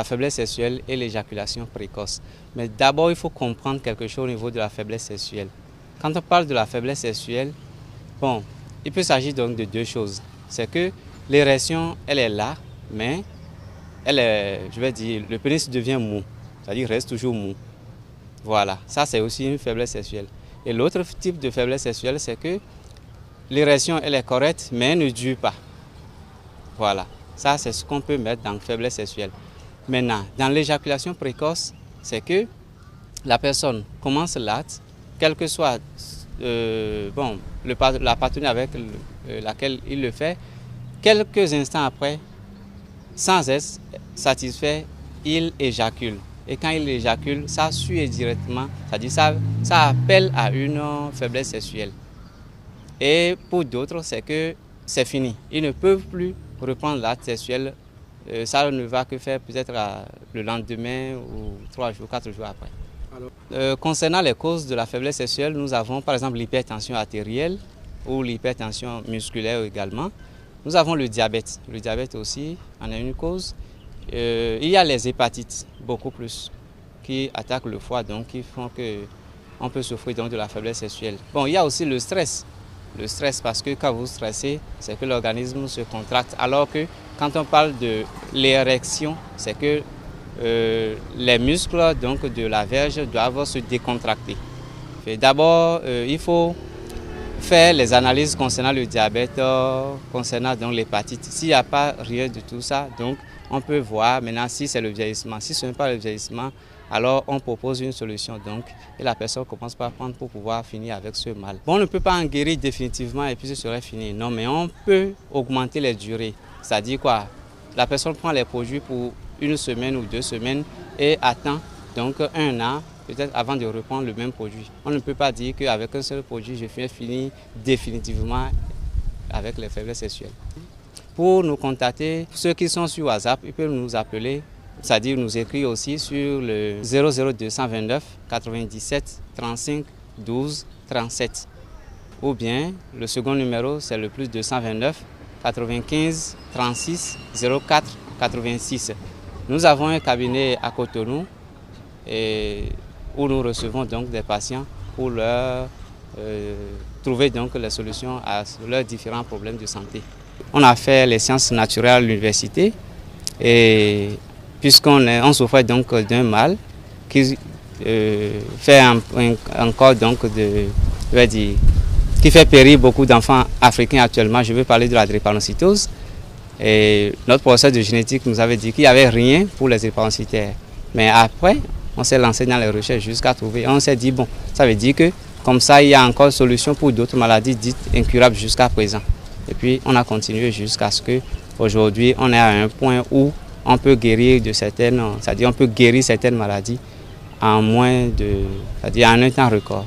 faiblesse sexuelle et l'éjaculation précoce. Mais d'abord, il faut comprendre quelque chose au niveau de la faiblesse sexuelle. Quand on parle de la faiblesse sexuelle, bon, il peut s'agir donc de deux choses. C'est que l'érection, elle est là, mais elle est, je vais dire, le pénis devient mou, c'est-à-dire reste toujours mou. Voilà, ça c'est aussi une faiblesse sexuelle. Et l'autre type de faiblesse sexuelle, c'est que l'érection, elle est correcte, mais elle ne dure pas. Voilà, ça c'est ce qu'on peut mettre dans faiblesse sexuelle. Maintenant, dans l'éjaculation précoce, c'est que la personne commence l'acte, quel que soit la partenaire avec laquelle il le fait, quelques instants après, sans être satisfait, il éjacule. Et quand il éjacule, ça suit directement, c'est-à-dire ça appelle à une faiblesse sexuelle. Et pour d'autres, c'est que c'est fini. Ils ne peuvent plus reprendre l'acte sexuel. Ça ne va que faire peut-être le lendemain ou 3 jours, 4 jours après. Concernant les causes de la faiblesse sexuelle, nous avons par exemple l'hypertension artérielle ou l'hypertension musculaire également. Nous avons le diabète. Le diabète aussi en est une cause. Il y a les hépatites, beaucoup plus, qui attaquent le foie, donc qui font qu'on peut souffrir donc de la faiblesse sexuelle. Bon, il y a aussi le stress. Le stress, parce que quand vous stressez, c'est que l'organisme se contracte. Alors que quand on parle de l'érection, c'est que les muscles donc, de la verge doivent se décontracter. D'abord, il faut faire les analyses concernant le diabète, concernant donc l'hépatite. S'il n'y a pas rien de tout ça, donc on peut voir maintenant si c'est le vieillissement. Si ce n'est pas le vieillissement, alors on propose une solution donc, et la personne commence par prendre pour pouvoir finir avec ce mal. Bon, on ne peut pas en guérir définitivement et puis ce serait fini. Non, mais on peut augmenter les durées. C'est-à-dire quoi? La personne prend les produits pour 1 semaine ou 2 semaines et attend donc 1 an peut-être avant de reprendre le même produit. On ne peut pas dire qu'avec un seul produit, je finis définitivement avec les faiblesses sexuelles. Pour nous contacter, ceux qui sont sur WhatsApp, ils peuvent nous appeler, c'est-à-dire nous écrire aussi sur le 00229 97 35 12 37. Ou bien le second numéro, c'est le plus 229 95 36 04 86. Nous avons un cabinet à Cotonou où nous recevons donc des patients pour leur trouver donc les solutions à leurs différents problèmes de santé. On a fait les sciences naturelles à l'université et puisqu'on souffrait donc d'un mal qui fait encore donc qui fait périr beaucoup d'enfants africains actuellement. Je veux parler de la drépanocytose. Et notre professeur de génétique nous avait dit qu'il n'y avait rien pour les drépanocytaires. Mais après, on s'est lancé dans les recherches jusqu'à trouver. On s'est dit, bon, ça veut dire que comme ça, il y a encore solution pour d'autres maladies dites incurables jusqu'à présent. Et puis, on a continué jusqu'à ce qu'aujourd'hui, on est à un point où on peut guérir de certaines, c'est-à-dire on peut guérir certaines maladies en un temps record.